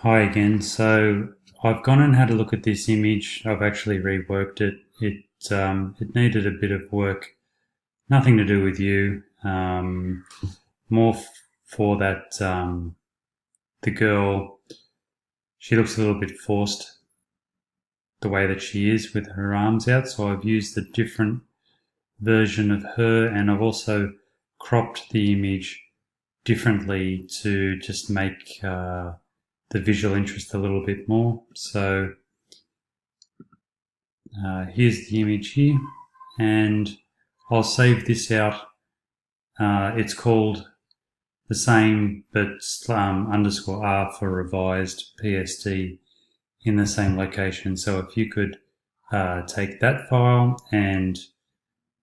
Hi again. So I've gone and had a look at this image. I've actually reworked it. It needed a bit of work. Nothing to do with you. More for that the girl. She looks a little bit forced the way that she is with her arms out. So I've used a different version of her, and I've also cropped the image differently to just make the visual interest a little bit more. So here's the image here, and I'll save this out. It's called the same, but _R for revised PSD in the same location. So if you could take that file and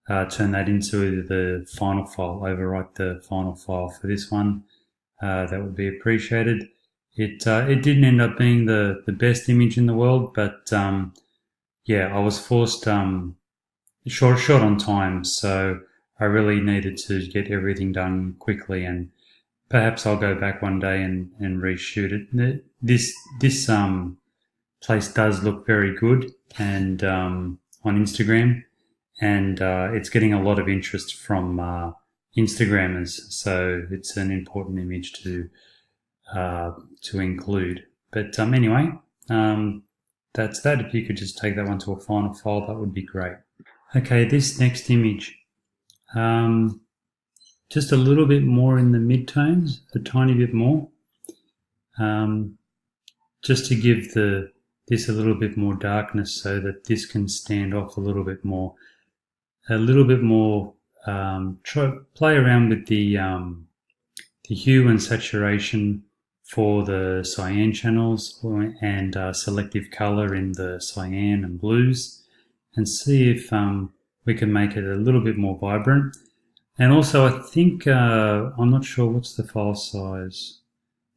turn that into the final file, overwrite the final file for this one, that would be appreciated. It didn't end up being the best image in the world, but yeah, I was forced short on time, so I really needed to get everything done quickly, and perhaps I'll go back one day and reshoot it. This place does look very good, and on Instagram, and it's getting a lot of interest from Instagrammers, so it's an important image to include. But anyway, that's that. If you could just take that one to a final file, that would be great. Okay, this next image, just a little bit more in the midtones, a tiny bit more, just to give this a little bit more darkness so that this can stand off a little bit more. Play around with the hue and saturation for the cyan channels and selective color in the cyan and blues, and see if we can make it a little bit more vibrant. And also, I think I'm not sure what's the file size.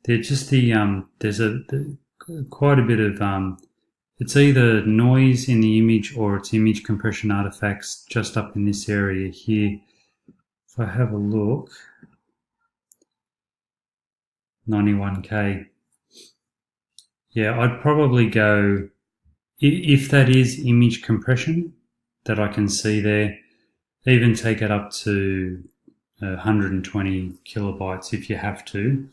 There's just there's quite a bit of it's either noise in the image or it's image compression artifacts just up in this area here. If I have a look, 91K. Yeah, I'd probably go, if that is image compression that I can see there, even take it up to 120 kilobytes if you have to,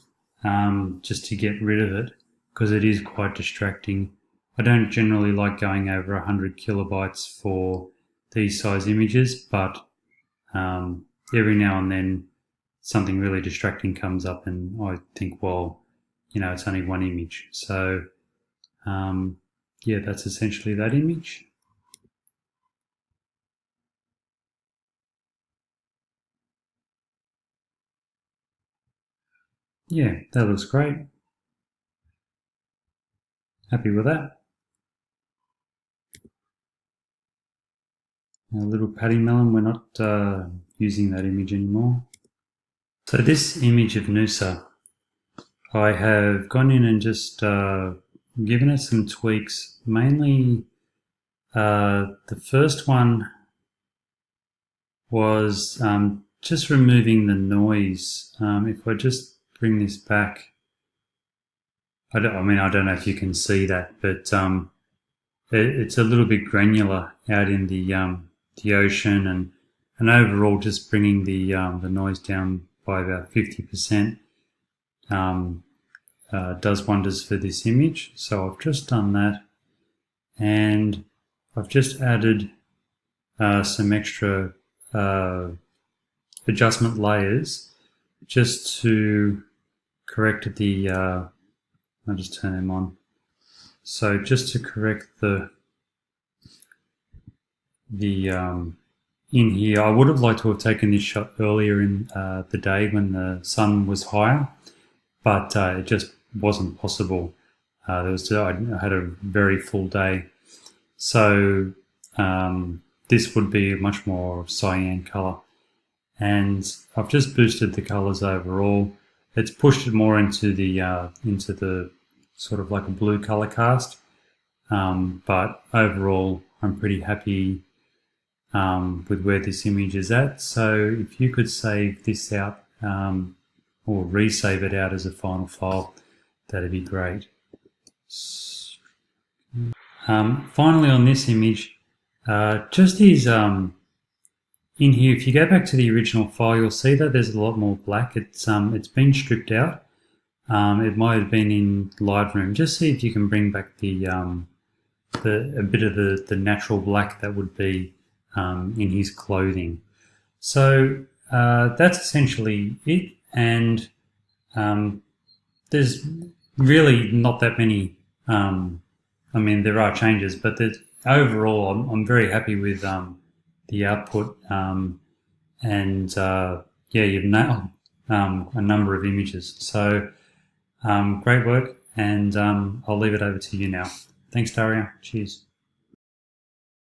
just to get rid of it, because it is quite distracting. I don't generally like going over 100 kilobytes for these size images, but every now and then something really distracting comes up and I think, well, it's only one image. So yeah, that's essentially that image. Yeah, that looks great. Happy with that. A little Paddy Melon, we're not using that image anymore. So this image of Noosa, I have gone in and just given it some tweaks. Mainly the first one was just removing the noise. If I just bring this back, I don't know if you can see that, but it's a little bit granular out in the ocean, and overall just bringing the noise down by about 50% does wonders for this image. So I've just done that, and I've just added some extra adjustment layers just to correct the I'll just turn them on. So just to correct the in here, I would have liked to have taken this shot earlier in the day when the sun was higher, but it just wasn't possible. I had a very full day, so this would be a much more cyan color. And I've just boosted the colors overall. It's pushed it more into the sort of like a blue color cast, but overall I'm pretty happy with where this image is at. So if you could save this out or resave it out as a final file, that'd be great. Finally, on this image, just his in here. If you go back to the original file, you'll see that there's a lot more black. It's been stripped out. It might have been in Lightroom. Just see if you can bring back a bit of the natural black that would be in his clothing. So that's essentially it, and there's really not that many. I mean, there are changes, but overall, I'm very happy with the output, and yeah, you've nailed a number of images. So great work, and I'll leave it over to you now. Thanks, Daria. Cheers.